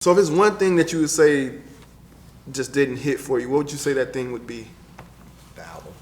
So if it's one thing that you would say just didn't hit for you, what would you say that thing would be? The album.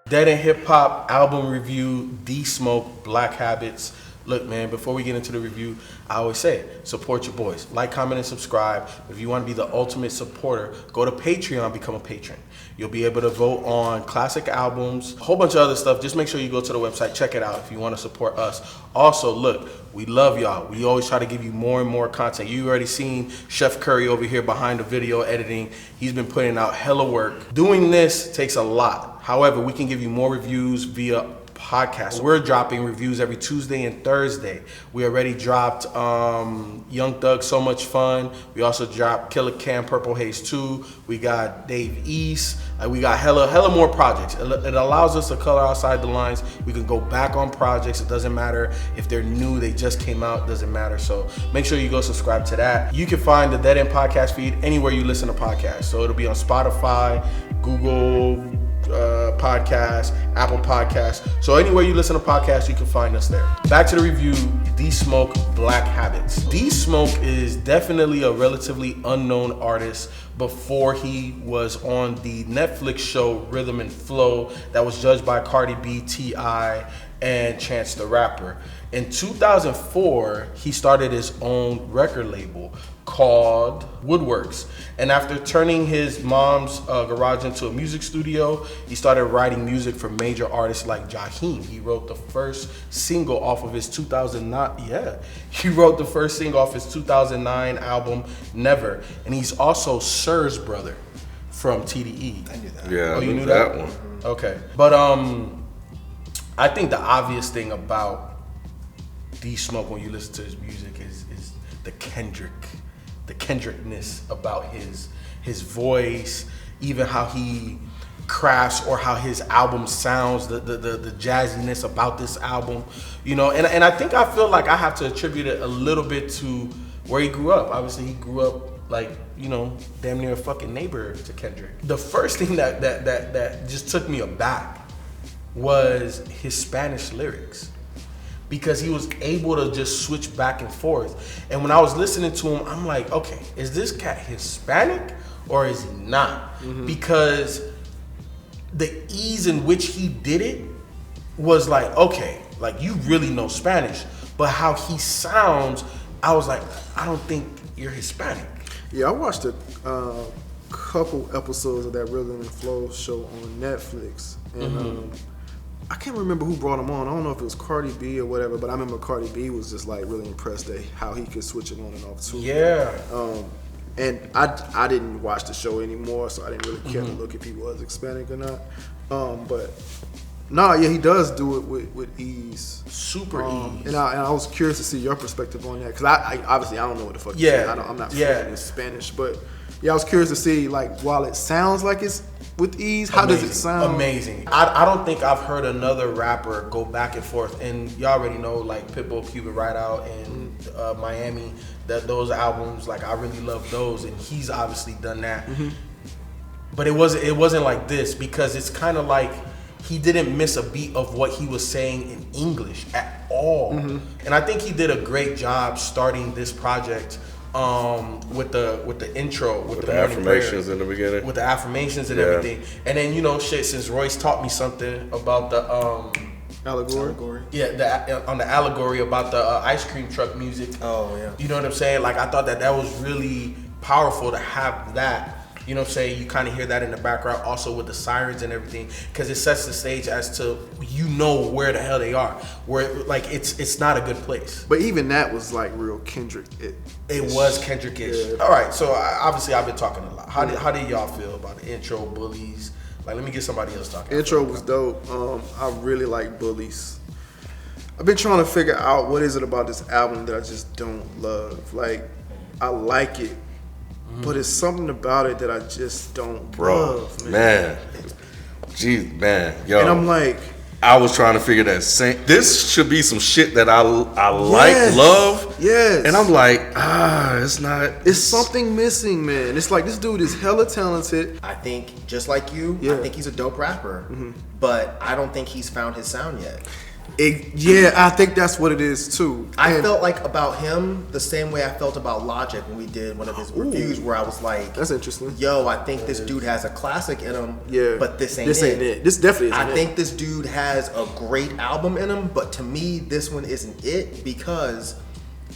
Dead End Hip Hop album review, D-Smoke, Black Habits. Look, man, before we get into the review, I always say it, support your boys. Like, comment, and subscribe. If you want to be the ultimate supporter, go to Patreon, become a patron. You'll be able to vote on classic albums, a whole bunch of other stuff. Just make sure you go to the website, check it out if you want to support us. Also, look, we love y'all. We always try to give you more and more content. You already seen Chef Curry over here behind the video editing. He's been putting out hella work. Doing this takes a lot. However, we can give you more reviews via podcast. We're dropping reviews every Tuesday and Thursday. We already dropped Young Thug, So Much Fun. We also dropped Killer Cam, Purple Haze 2. We got Dave East. We got hella more projects. It allows us to color outside the lines. We can go back on projects. It doesn't matter if they're new, they just came out, it doesn't matter. So make sure you go subscribe to that. You can find the Dead End podcast feed anywhere you listen to podcasts. So it'll be on Spotify, Google Podcast, Apple Podcasts. So anywhere you listen to podcasts, you can find us there. Back to the review, D-Smoke, Black Habits. D-Smoke is definitely a relatively unknown artist before he was on the Netflix show Rhythm and Flow that was judged by Cardi B, T.I., and Chance the Rapper. In 2004, he started his own record label called Woodworks. And after turning his mom's garage into a music studio, he started writing music for major artists like Jaheim. He wrote the first single off of his 2009, he wrote the first single off his 2009 album, Never. And he's also Sir's brother from TDE. I knew that. Yeah, oh, you knew that that one. Okay. But I think the obvious thing about D-Smoke when you listen to his music is the Kendrickness about his voice, even how he crafts or how his album sounds, the jazziness about this album, you know, and I think I feel like I have to attribute it a little bit to where he grew up. Obviously he grew up like, you know, damn near a fucking neighbor to Kendrick. The first thing that just took me aback was his Spanish lyrics, because he was able to just switch back and forth. And when I was listening to him, I'm like, okay, is this cat Hispanic or is he not? Mm-hmm. Because the ease in which he did it was like, okay, like you really know Spanish. But how he sounds, I was like, I don't think you're Hispanic. Yeah, I watched a couple episodes of that Rhythm and Flow show on Netflix. And I can't remember who brought him on. I don't know if it was Cardi B or whatever, but I remember Cardi B was just like really impressed at how he could switch it on and off too. Yeah. And I didn't watch the show anymore, so I didn't really care to look if he was Hispanic or not. But no, yeah, he does do it with ease. Super ease. And I was curious to see your perspective on that, because I obviously I don't know what the fuck you're saying. I'm not fluent in Spanish, but yeah, I was curious to see, like, while it sounds like it's with ease, how does it sound? Amazing. I don't think I've heard another rapper go back and forth. And y'all already know, like, Pitbull, Cuban Rideout, and Miami, those albums, like, I really love those. And he's obviously done that. Mm-hmm. But it wasn't like this, because it's kind of like he didn't miss a beat of what he was saying in English at all. Mm-hmm. And I think he did a great job starting this project with the intro, with the affirmations in the beginning, with the affirmations and everything. And then, you know, since Royce taught me something about the allegory. Yeah, on the allegory about the ice cream truck music. Oh yeah. You know what I'm saying? Like, I thought that was really powerful to have that. You know what I'm saying? You kind of hear that in the background also with the sirens and everything, because it sets the stage as to, you know, where the hell they are. Where, like, it's not a good place. But even that was like real Kendrick. It was Kendrick-ish. Yeah. All right, so obviously I've been talking a lot. How did y'all feel about the intro, Bullies? Like, let me get somebody else talking. Intro was dope. I really like Bullies. I've been trying to figure out what is it about this album that I just don't love. Like, I like it, but it's something about it that I just don't love, man. Jeez, man. Yo. And I'm like, I was trying to figure that same. This should be some shit that I like, love. Yes. And I'm like, it's not. It's something missing, man. It's like this dude is hella talented. I think, just like you, I think he's a dope rapper. Mm-hmm. but I don't think he's found his sound yet. Yeah, I think that's what it is too. I felt like about him the same way I felt about Logic when we did one of his reviews, where I was like, that's interesting. Yo, I think this dude has a classic in him, but this ain't it. This definitely isn't I think this dude has a great album in him, but to me, this one isn't it, because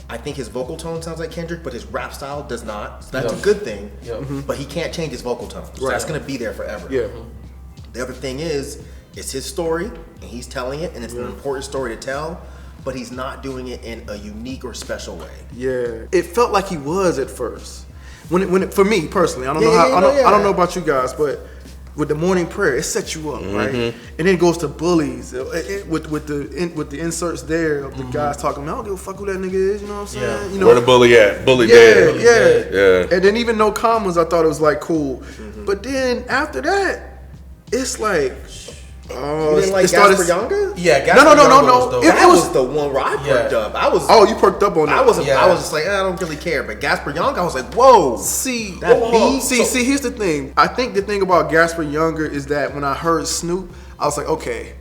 I think his vocal tone sounds like Kendrick, but his rap style does not. So that's a good thing, but he can't change his vocal tone. So that's going to be there forever. Yeah. The other thing is, it's his story, and he's telling it, and it's an important story to tell, but he's not doing it in a unique or special way. Yeah, it felt like he was at first. For me personally, I don't know how. I don't know about you guys, but with the morning prayer, it sets you up, right? And then it goes to bullies with the inserts there of the guys talking. I don't give a fuck who that nigga is. You know what I'm saying? You know, where the bully at? Bully dead. Yeah. And then even no commas, I thought it was like cool. But then after that, it's like. Oh, you didn't like Gasper Younger? Yeah, Gasper no. It was the one where I perked up. You perked up on that. I was just like, I don't really care. But Gasper Younger, I was like, whoa. See, that beat. See, here's the thing. I think the thing about Gasper Younger is that when I heard Snoop, I was like, okay,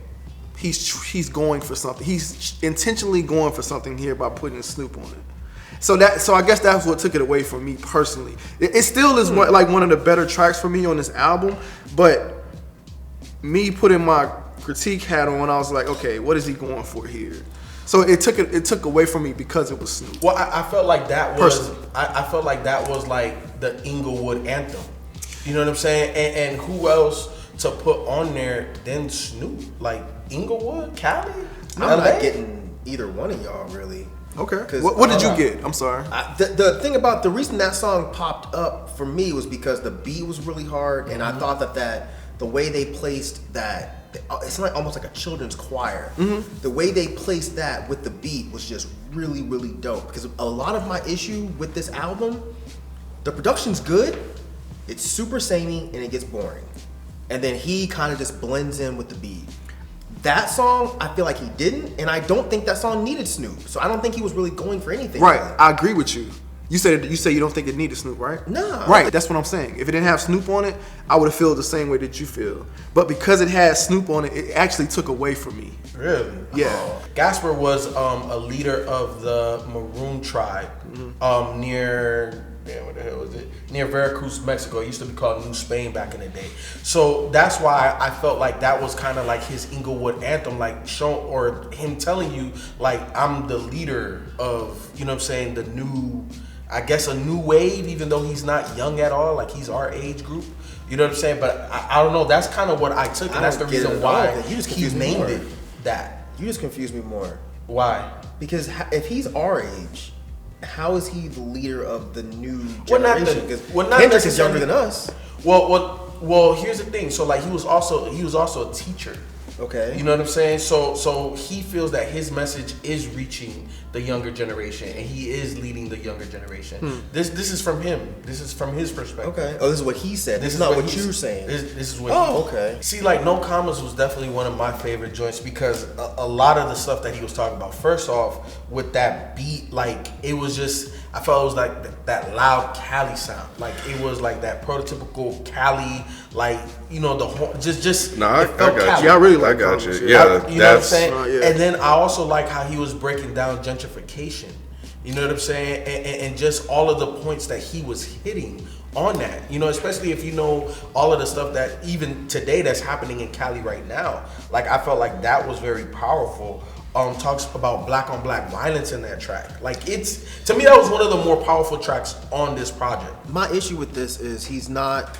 he's going for something. He's intentionally going for something here by putting Snoop on it. So I guess that's what took it away from me personally. It still is one of the better tracks for me on this album, but me putting my critique hat on, I was like, okay, what is he going for here? So it took away from me because it was Snoop. Well, I felt like that was I felt like that was like the Inglewood anthem. You know what I'm saying? And who else to put on there than Snoop? Like Inglewood, Cali? I'm not getting either one of y'all really. Okay. What did you get? I'm sorry. The thing about the reason that song popped up for me was because the beat was really hard, and I thought that the way they placed that, it's like almost like a children's choir. The way they placed that with the beat was just really, really dope. Because a lot of my issue with this album, the production's good, it's super samey, and it gets boring. And then he kind of just blends in with the beat. That song, I feel like he didn't, and I don't think that song needed Snoop. So I don't think he was really going for anything. Right, really. I agree with you. You say you don't think it needed Snoop, right? No. Right, that's what I'm saying. If it didn't have Snoop on it, I would have felt the same way that you feel. But because it had Snoop on it, it actually took away from me. Really? Yeah. Gasper was a leader of the Maroon tribe near, what the hell was it? Near Veracruz, Mexico. It used to be called New Spain back in the day. So that's why I felt like that was kind of like his Inglewood anthem, like or him telling you, like, I'm the leader of, you know what I'm saying, the new, I guess a new wave, even though he's not young at all, like he's our age group. You know what I'm saying? But I don't know. That's kind of what I took, and that's the reason why he named it that. You just confused me more. Why? Because if he's our age, how is he the leader of the new generation? Because Kendrick is younger than us. Well, here's the thing. So like he was also a teacher. Okay. You know what I'm saying? So he feels that his message is reaching the younger generation, and he is leading the younger generation. This is from him. This is from his perspective. Okay. Oh, this is what he said. This is not what you're saying. This is what. Okay. See, like No Commas was definitely one of my favorite joints because a lot of the stuff that he was talking about. First off, with that beat, like it was just. I felt it was like that loud Cali sound. Like it was like that prototypical Cali, like, you know, the whole, just. No, I got Cali. you. Yeah, I really like. I got you. Shit. Yeah, you know what I'm saying. yeah. And then I also like how he was breaking down gentrification. You know what I'm saying, and just all of the points that he was hitting on that. You know, especially if you know all of the stuff that even today that's happening in Cali right now. Like I felt like that was very powerful. Talks about black on black violence in that track. Like it's, to me, that was one of the more powerful tracks on this project. My issue with this is he's not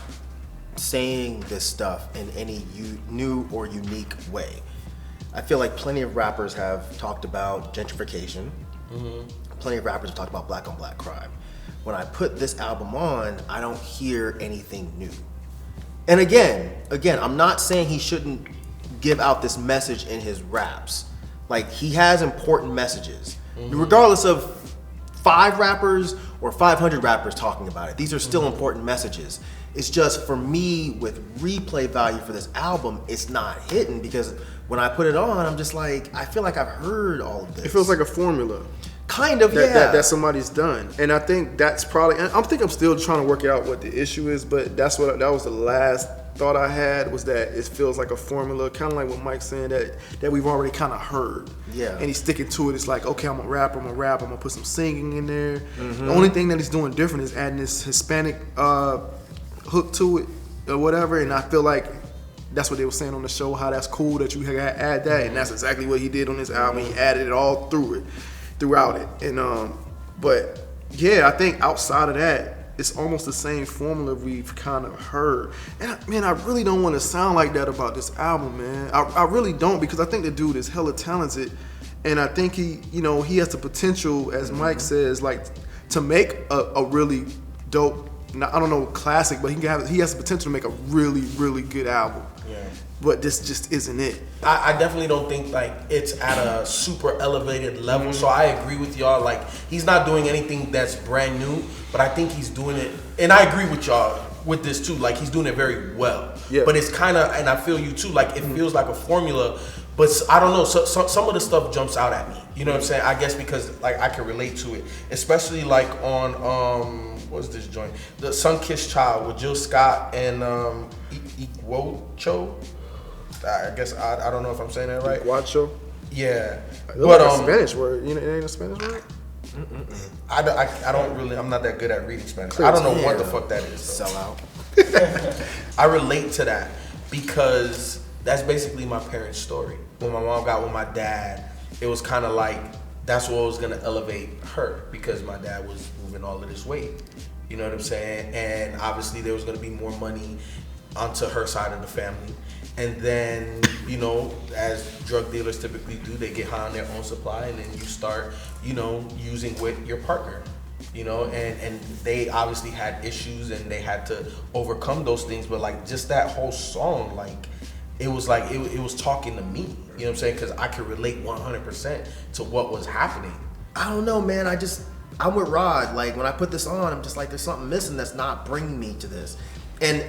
saying this stuff in any new or unique way. I feel like plenty of rappers have talked about gentrification. Plenty of rappers have talked about black on black crime. When I put this album on, I don't hear anything new. And again, I'm not saying he shouldn't give out this message in his raps. Like, he has important messages. Regardless of 5 rappers or 500 rappers talking about it, these are still important messages. It's just, for me, with replay value for this album, it's not hitting, because when I put it on, I'm just like, I feel like I've heard all of this. It feels like a formula. Kind of, that somebody's done. And I think that's probably, and I'm still trying to work out what the issue is, but that was the last thought I had was that it feels like a formula, kind of like what Myke's saying, that we've already kind of heard. Yeah. And he's sticking to it. It's like, okay, I'm gonna rap, I'm gonna put some singing in there. The only thing that he's doing different is adding this Hispanic hook to it or whatever. And I feel like that's what they were saying on the show, how that's cool that you add that, and that's exactly what he did on this album. He added it all throughout it. And but yeah, I think outside of that, it's almost the same formula we've kind of heard. And man, I really don't want to sound like that about this album, man. I really don't, because I think the dude is hella talented, and I think he has the potential, as Myke says, like to make a really dope, I don't know, classic, but he has the potential to make a really, really good album. Yeah. But this just isn't it. I definitely don't think like it's at a super elevated level. So I agree with y'all. Like he's not doing anything that's brand new, but I think he's doing it. And I agree with y'all with this too. Like he's doing it very well. Yeah. But it's kind of, and I feel you too. Like it feels like a formula, but I don't know. So some of the stuff jumps out at me. You know what I'm saying? I guess because like I can relate to it, especially like on what's this joint? The Sun-Kissed Child with Jill Scott and Iguocho. I guess I don't know if I'm saying that right. Guacho. Yeah, But like a Spanish word. It ain't a Spanish word. I don't really. I'm not that good at reading Spanish. I don't know what the fuck that is. Sell out. I relate to that because that's basically my parents' story. When my mom got with my dad, it was kind of like that's what was gonna elevate her because my dad was moving all of this weight. You know what I'm saying? And obviously there was gonna be more money onto her side of the family. And then, as drug dealers typically do, they get high on their own supply, and then you start, using with your partner, and they obviously had issues and they had to overcome those things. But like just that whole song, like it was talking to me, you know what I'm saying? Because I could relate 100% to what was happening. I don't know, man. I'm with Rod. Like when I put this on, I'm just like, there's something missing that's not bringing me to this. And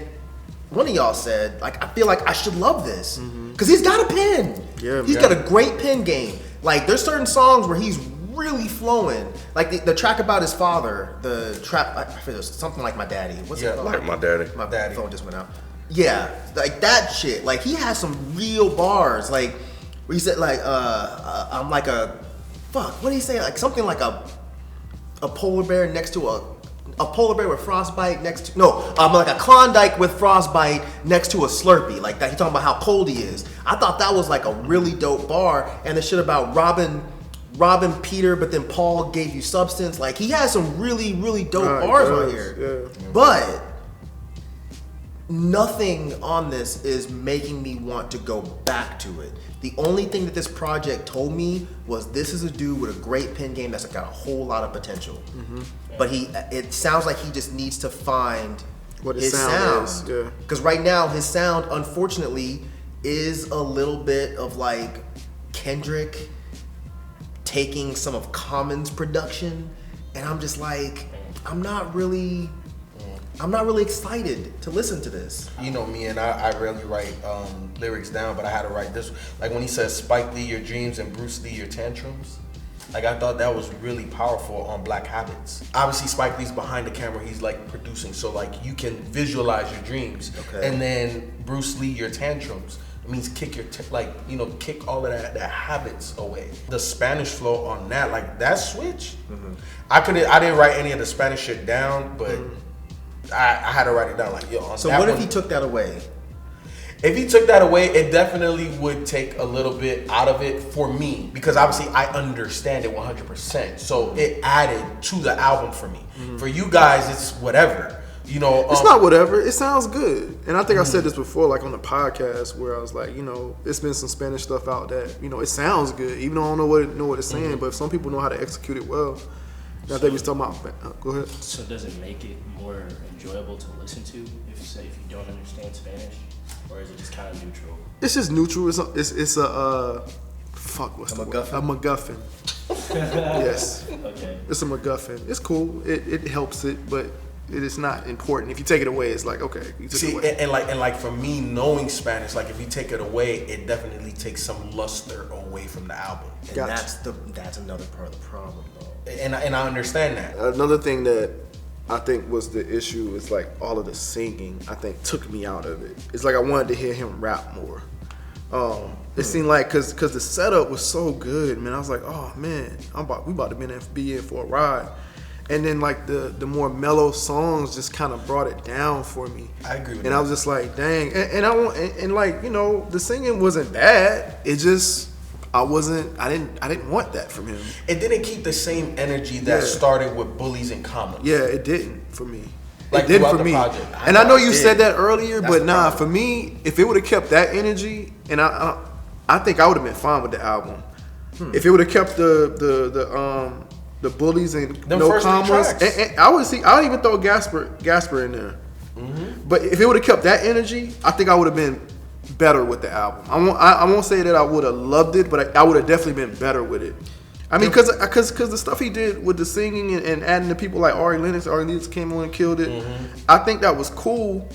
one of y'all said, like, I feel like I should love this because he's got a pen. Yeah, he's got a great pen game. Like, there's certain songs where he's really flowing. Like the track about his father, the trap, I forget, something like My Daddy. What's it called? Like My Daddy. My phone just went out. Yeah, like that shit. Like he has some real bars. Like where he said, like, I'm like a fuck. What did he say? Like something like a polar bear next to a polar bear with frostbite next to like a Klondike with frostbite next to a Slurpee. Like that, he's talking about how cold he is. I thought that was like a really dope bar. And the shit about Robin Peter, but then Paul gave you substance. Like he has some really, really dope bars on here. Yeah. But nothing on this is making me want to go back to it. The only thing that this project told me was this is a dude with a great pen game that's got a whole lot of potential. But it sounds like he just needs to find What his sound sound. is, yeah. Because right now his sound, unfortunately, is a little bit of like Kendrick taking some of Common's production, and I'm just like, I'm not really excited to listen to this. You know me, and I rarely write lyrics down, but I had to write this. Like when he says, Spike Lee your dreams and Bruce Lee your tantrums. Like I thought that was really powerful on Black Habits. Obviously Spike Lee's behind the camera, he's like producing, so like you can visualize your dreams. Okay. And then Bruce Lee your tantrums. It means kick your, kick all of that habits away. The Spanish flow on that, like that switch, I didn't write any of the Spanish shit down, but I had to write it down. Like, yo, on So that what if one, he took that away? If he took that away, it definitely would take a little bit out of it for me, because obviously I understand it 100%. So it added to the album for me. For you guys, it's whatever. It's not whatever. It sounds good. And I think I said this before, like on the podcast, where I was like, it's been some Spanish stuff out that, it sounds good, even though I don't know what it's saying. But if some people know how to execute it well, I think we was talking about. Go ahead. So does it make it more enjoyable to listen to if you don't understand Spanish, or is it just kind of neutral? It's just neutral. It's a fuck. What's the word? MacGuffin? A MacGuffin. Yes. Okay. It's a MacGuffin. It's cool. It helps it, but it is not important. If you take it away, it's like, okay, you took it away. And like for me, knowing Spanish, like if you take it away, it definitely takes some luster away from the album. And Gotcha. that's another part of the problem, though. And I understand that. Another thing that I think was the issue is like all of the singing. I think took me out of it. It's like I wanted to hear him rap more. It seemed like because the setup was so good, man. I was like, oh man, we about to be in for a ride. And then like the more mellow songs just kind of brought it down for me. I agree with and that. I was just like, dang. And like, you know, the singing wasn't bad. It just I didn't want that from him. It didn't keep the same energy that started with Bullies and Commas. Yeah, it didn't for me. Like it didn't throughout for the me. project. And I know you said that earlier, That's but the nah, problem. for me, if it would have kept that energy, and I think I would have been fine with the album. If it would have kept the Bullies and Them no first three commas, tracks. and I would even throw Gasper in there. But if it would have kept that energy, I think I would have been better with the album. I won't say that I would have loved it, but I would have definitely been better with it. I mean, because the stuff he did with the singing and adding the people like Ari Lennox came on and killed it. I think that was cool,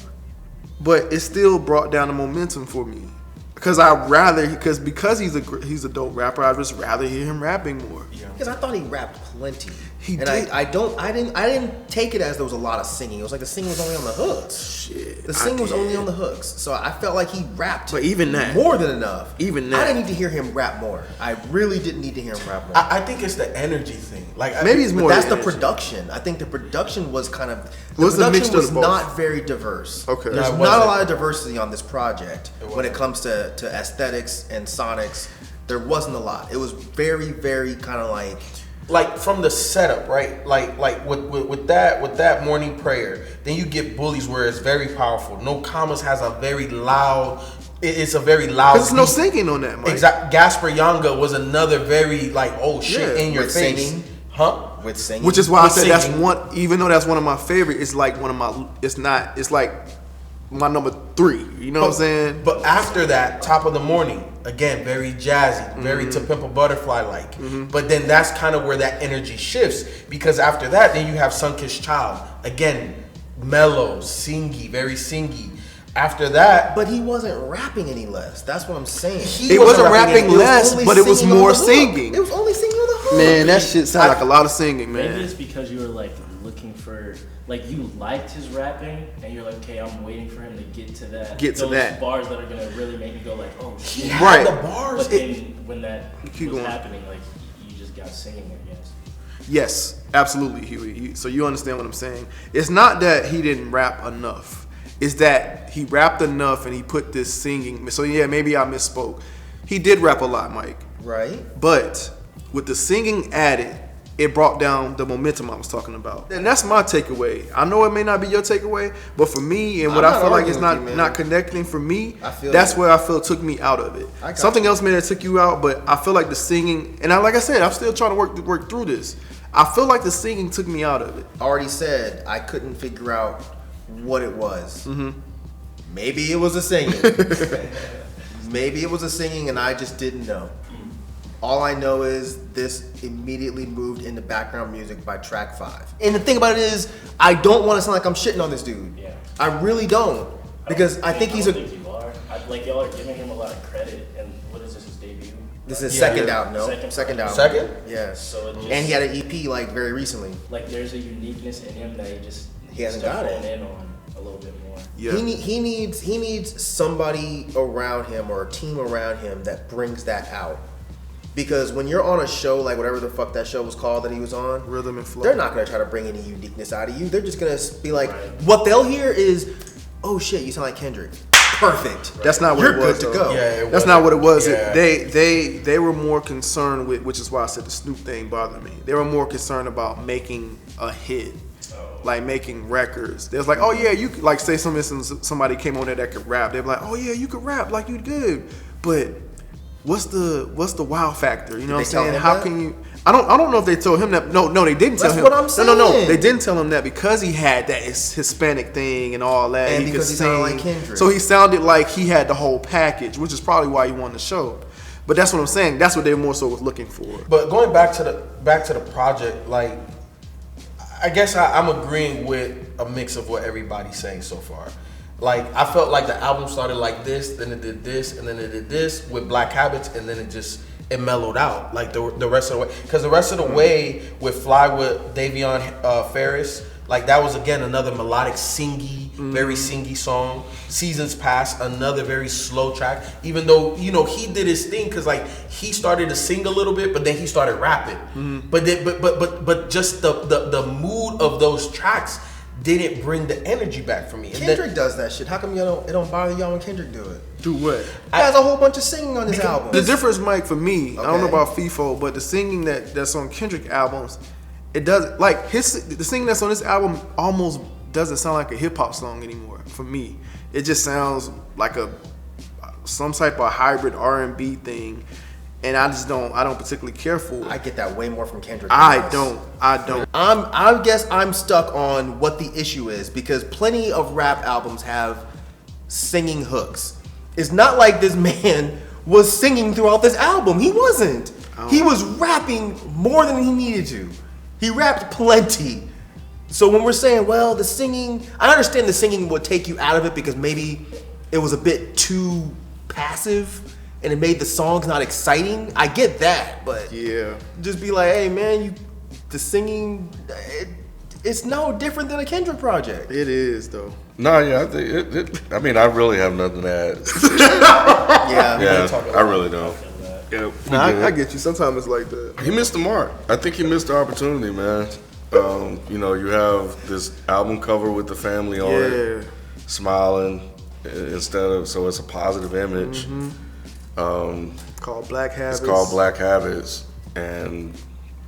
but it still brought down the momentum for me. Because because he's a dope rapper, I'd just rather hear him rapping more. Because I thought he rapped plenty. He and did. I didn't take it as there was a lot of singing. It was like the singing was only on the hooks. Shit, The singing was only on the hooks. So I felt like he rapped But even that- more than enough. even I that- didn't need to hear him rap more. I really didn't need to hear him rap more. I think it's the energy thing. Like Maybe it's But more. that's the the energy. production. I think the production was kind of Was the mixture was of both? not very diverse. Okay. There's No, it not a wasn't. lot of diversity on this project when wasn't. it comes to aesthetics and sonics. There wasn't a lot. It was very, very kind of like from the setup, right? Like with that morning prayer, then you get Bullies where it's very powerful. No Commas has a very loud. It's a very loud. Because there's no beat. singing on that, Mike. Exact. Gasper Yanga was another very like shit Yeah, in your with face, singing. huh? with singing. Which is why I With said that's singing. one. Even though that's one of my favorite, it's like one of my. It's not. It's like my number 3. You know what I'm saying? But after that, Top of the Morning, again, very jazzy, very Mm-hmm. To Pimp a Butterfly like. But then that's kind of where that energy shifts, because after that, then you have Sun-Kissed Child, again, mellow, singy, very singy. After that, But he wasn't rapping any less. That's what I'm saying. He wasn't rapping less, only but it was singing on more the hook. singing. It was only singing on the hook. Man, that shit sound like a lot of singing, Maybe man. it's because you were like looking for, like you liked his rapping, and you're like, okay, I'm waiting for him to get to that. Get to those that. bars that are gonna really make me go like, oh he shit. had Right. the bars. But then when that Keep was going. happening, like you just got singing, I guess. Yes, absolutely, Huey. So you understand what I'm saying? It's not that he didn't rap enough. It's that he rapped enough and he put this singing. So yeah, maybe I misspoke. He did rap a lot, Mike. Right? But with the singing added, it brought down the momentum I was talking about. And that's my takeaway. I know it may not be your takeaway, but for me and what I'm I not feel like it's arguing with you, not man. connecting for me, I feel that's you. where I feel took me out of it. I got Something you. else may have took you out, but I feel like the singing, and like I said, I'm still trying to work through this. I feel like the singing took me out of it. Already said I couldn't figure out what it was. Maybe it was a singing. Maybe it was a singing and I just didn't know. All I know is this immediately moved into background music by track 5. And the thing about it is, I don't want to sound like I'm shitting on this dude. Yeah. I really don't. Because I think he's I a. don't think you are. Like y'all are giving him a lot of credit. And what is this? His debut? This is Yeah, second yeah. out, no? Second. out. Second? Yes. So it just, And he had an EP like very recently. like there's a uniqueness in him that He hasn't needs to got it. hone in on a little bit more. Yeah. He needs somebody around him or a team around him that brings that out. Because when you're on a show like whatever the fuck that show was called that he was on, Rhythm and flow. they're not gonna try to bring any uniqueness out of you. They're just gonna be like, Right. what they'll hear is, "Oh shit, you sound like Kendrick." Perfect. That's not what You're it was. good to though. go. Yeah, it That's not what it was. Yeah. They were more concerned with, which is why I said the Snoop thing bothered me. They were more concerned about making a hit, like making records. They was like, oh yeah, you could, like say somebody came on there that could rap. They'd be like, oh yeah, you could rap like you good, but what's the wow factor? You know what Did they I'm tell saying? him How that? can you? I don't know if they told him that. No, they didn't tell That's him. what I'm No, saying. they didn't tell him that because he had that Hispanic thing and all that. And he because could he sounded sing. like Kendrick. So he sounded like he had the whole package, which is probably why he won the show. But that's what I'm saying. That's what they more so was looking for. But going back to the project, like I guess I'm agreeing with a mix of what everybody's saying so far. Like I felt like the album started like this, then it did this, and then it did this with Black Habits, and then it mellowed out like the rest of the way. Because the rest of the way with Fly with Davion Ferris, Like that was again another melodic, singy, very singy song. Seasons Past, another very slow track. Even though he did his thing because like he started to sing a little bit, but then he started rapping. But just the mood of those tracks didn't bring the energy back for me. And Kendrick does that shit. How come it don't bother y'all when Kendrick do it? Do what? He has a whole bunch of singing on this album. The difference, Myke, for me, I don't know Okay. about Feefo, but the singing that's on Kendrick albums, it does like the singing that's on this album almost doesn't sound like a hip hop song anymore. For me, it just sounds like some type of hybrid R&B thing, and I don't particularly care for it. I get that way more from Kendrick. I don't. I guess I'm stuck on what the issue is because plenty of rap albums have singing hooks. It's not like this man was singing throughout this album. He wasn't. He was rapping more than he needed to. He rapped plenty. So when we're saying, well, the singing, I understand the singing would take you out of it because maybe it was a bit too passive and it made the songs not exciting. I get that, but Yeah. just be like, hey man, the singing, it's no different than a Kendrick project. It is though. No, yeah, I think I mean, I really have nothing to add. Yeah. Yeah, I really don't. Yeah, we Nah, good. I get you. Sometimes it's like that. He missed the mark. I think he missed the opportunity, man. You have this album cover with the family on it, smiling instead of, so it's a positive image. Called Black Habits. It's called Black Habits, and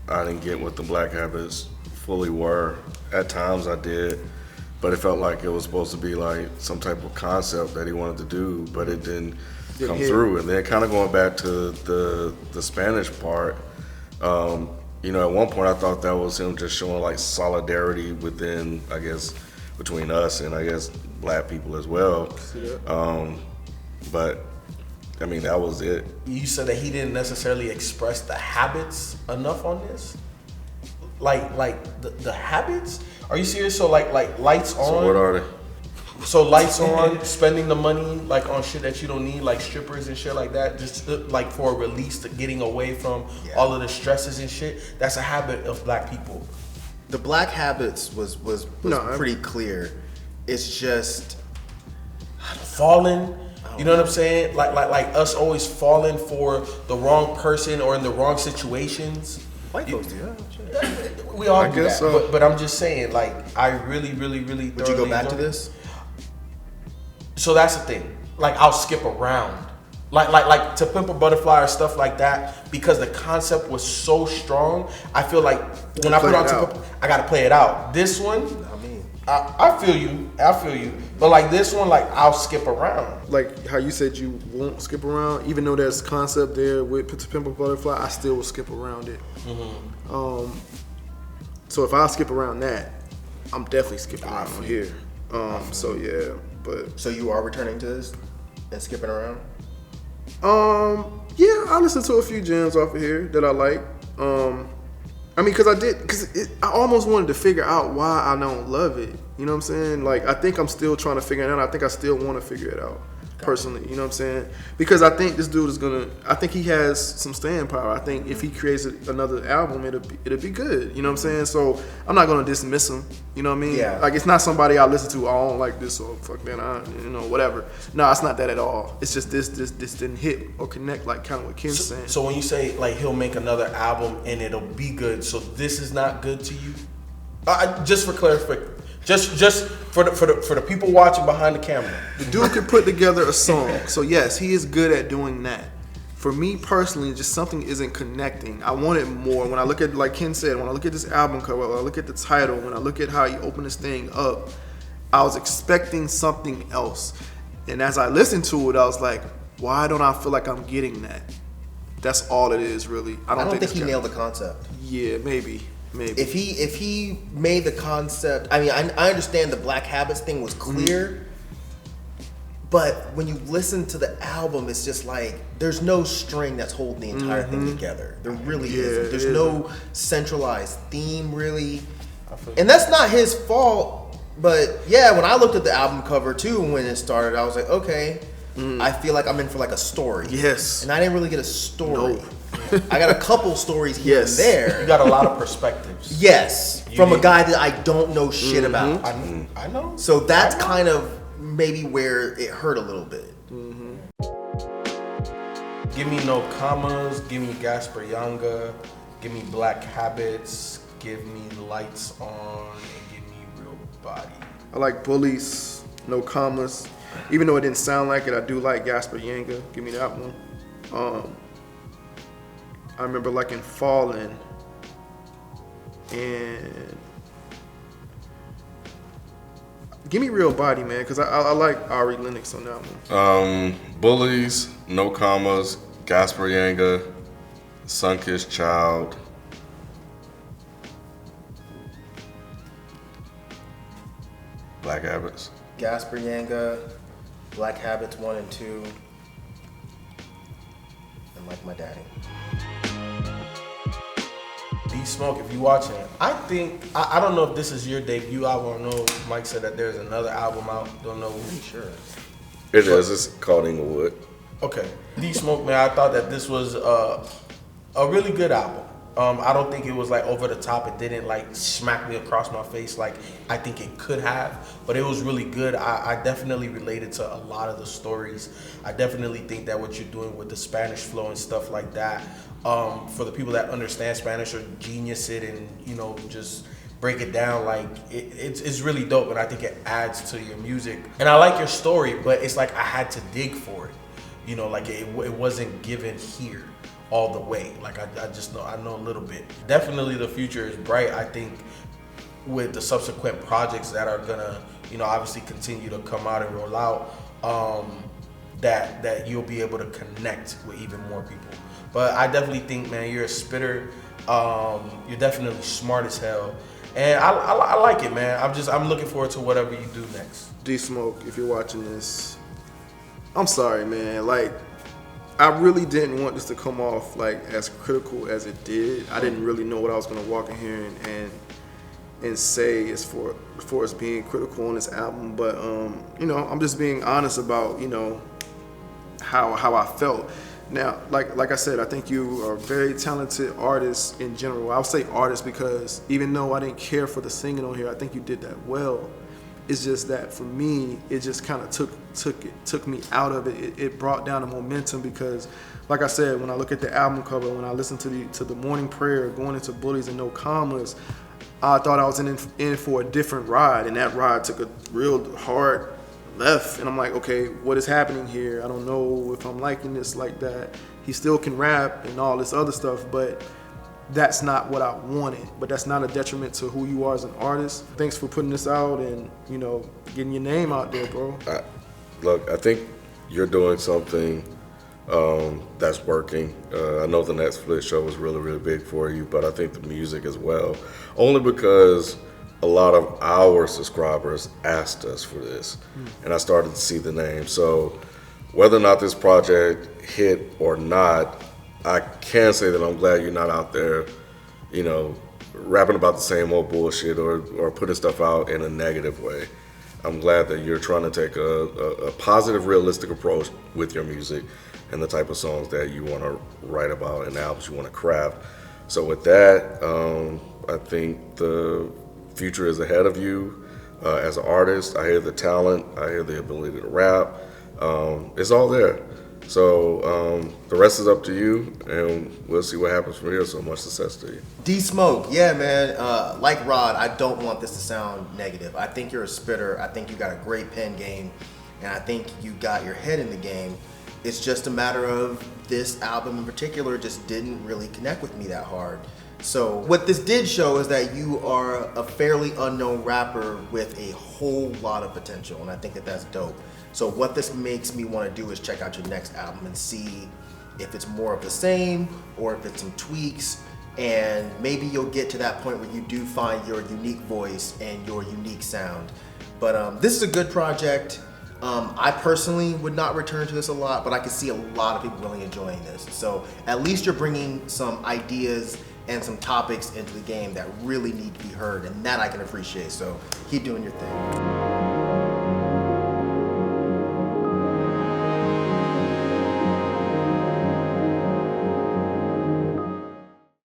I didn't get what the Black Habits fully were. At times I did, but it felt like it was supposed to be like some type of concept that he wanted to do, but it didn't come through. And then kind of going back to the Spanish part, at one point I thought that was him just showing like solidarity within, I guess, between us and I guess black people as well. But I mean, that was it. You said that he didn't necessarily express the habits enough on this? Like the habits? Are you serious? So like lights on? So what are they? So lights on, spending the money like on shit that you don't need, like strippers and shit like that, just like for a release to getting away from all of the stresses and shit. That's a habit of black people. The Black Habits was pretty clear. It's just Falling, you know what I'm saying? Like us always falling for the wrong person or in the wrong situations. white folks do that. We all I do guess that. so. But I'm just saying, like, I really Would you go thoroughly back to enjoy it. this? So that's the thing. Like, I'll skip around. Like To Pimp a Butterfly or stuff like that, because the concept was so strong. I feel like when I put on To Pimp, I gotta play it out. This one, I feel you. But like this one, like I'll skip around. Like how you said you won't skip around, even though there's concept there with To Pimp a Butterfly, I still will skip around it. So if I skip around that, I'm definitely skipping around here. So yeah, but So you are returning to this and skipping around? yeah, I listened to a few jams off of here that I like. I mean, because I almost wanted to figure out why I don't love it. You know what I'm saying? Like, I think I'm still trying to figure it out. I think I still want to figure it out personally. You know what I'm saying? Because I think this dude I think he has some staying power. I think if he creates another album, it'll be good. You know what I'm saying? So I'm not gonna dismiss him. You know what I mean? Yeah. Like, it's not somebody I listen to. I don't like this or fuck that. Whatever. No, it's not that at all. It's just this didn't hit or connect, like kind of what Ken's saying. So when you say like he'll make another album and it'll be good, so this is not good to you? Just for clarification, just for the people watching behind the camera. The dude could put together a song. So yes, he is good at doing that. For me personally, just something isn't connecting. I want it more. When I look at, like Ken said, when I look at this album cover, when I look at the title, when I look at how he opened this thing up, I was expecting something else. And as I listened to it, I was like, why don't I feel like I'm getting that? That's all it is, really. I don't think he nailed the concept. Yeah, maybe. If he made the concept, I mean, I understand the Black Habits thing was clear, but when you listen to the album, it's just like there's no string that's holding the entire thing together. There really isn't. There's no centralized theme, really, and that's not his fault. But yeah, when I looked at the album cover too, when it started, I was like, okay, I feel like I'm in for like a story. Yes. And I didn't really get a story. I got a couple stories here and You there. got a lot of perspectives. Yes. from a guy that I don't know shit about. I know. So that's kind of maybe where it hurt a little bit. Give me No Commas, give me Gasper Younger, give me Black Habits, give me Lights On, and give me Real Body. I like Bullies, No Commas. Even though it didn't sound like it, I do like Gasper Yanga. Give me that one. I remember liking Fallen and give me Real Body, man, because I like Ari Lennox on that one. Bullies, No Commas, Gasper Yanga, Sunkissed Child. Black Habits. Gasper Yanga, Black Habits 1 and 2, and Like My Daddy. D-Smoke, if you watching it, I think, I don't know if this is your debut album. I know Myke said that there's another album out. Don't know. Sure. It is. It's called Inglewood. Okay. D-Smoke, man, I thought that this was a really good album. I don't think it was like over the top. It didn't like smack me across my face like I think it could have, but it was really good. I definitely related to a lot of the stories. I definitely think that what you're doing with the Spanish flow and stuff like that, for the people that understand Spanish or genius it and, you know, just break it down, like it's really dope, and I think it adds to your music. And I like your story, but it's like I had to dig for it. You know, like it wasn't given here all the way. Like I just know, I know a little bit. Definitely the future is bright. I think with the subsequent projects that are gonna, you know, obviously continue to come out and roll out, that you'll be able to connect with even more people. But I definitely think, man, you're a spitter. You're definitely smart as hell. And I like it, man. I'm looking forward to whatever you do next. D-Smoke, if you're watching this, I'm sorry, man. Like, I really didn't want this to come off like as critical as it did. I didn't really know what I was gonna walk in here and say as far as being critical on this album. But you know, I'm just being honest about, you know, how I felt. Now, like I said, I think you are a very talented artist in general. I'll say artist because even though I didn't care for the singing on here, I think you did that well. It's just that for me, it just kind of took me out of it. It brought down the momentum because, like I said, when I look at the album cover, when I listen to the Morning Prayer, going into Bullies and No Commas, I thought I was in for a different ride, and that ride took a real hard left, and I'm like, okay, what is happening here? I don't know if I'm liking this like that. He still can rap and all this other stuff, but that's not what I wanted. But that's not a detriment to who you are as an artist. Thanks for putting this out and, you know, getting your name out there, bro. Look, I think you're doing something that's working. I know the Netflix show was really, really big for you, but I think the music as well. Only because a lot of our subscribers asked us for this, and I started to see the name. So whether or not this project hit or not, I can say that I'm glad you're not out there, you know, rapping about the same old bullshit or putting stuff out in a negative way. I'm glad that you're trying to take a positive, realistic approach with your music and the type of songs that you want to write about and albums you want to craft. So with that, I think the future is ahead of you as an artist. I hear the talent, I hear the ability to rap. It's all there. So the rest is up to you, and we'll see what happens from here. So much success to you. D-Smoke, yeah, man. Like Rod, I don't want this to sound negative. I think you're a spitter. I think you got a great pen game, and I think you got your head in the game. It's just a matter of this album in particular just didn't really connect with me that hard. So what this did show is that you are a fairly unknown rapper with a whole lot of potential, and I think that that's dope. So what this makes me want to do is check out your next album and see if it's more of the same or if it's some tweaks, and maybe you'll get to that point where you do find your unique voice and your unique sound. But this is a good project. I personally would not return to this a lot, but I can see a lot of people really enjoying this. So at least you're bringing some ideas and some topics into the game that really need to be heard, and that I can appreciate. So keep doing your thing.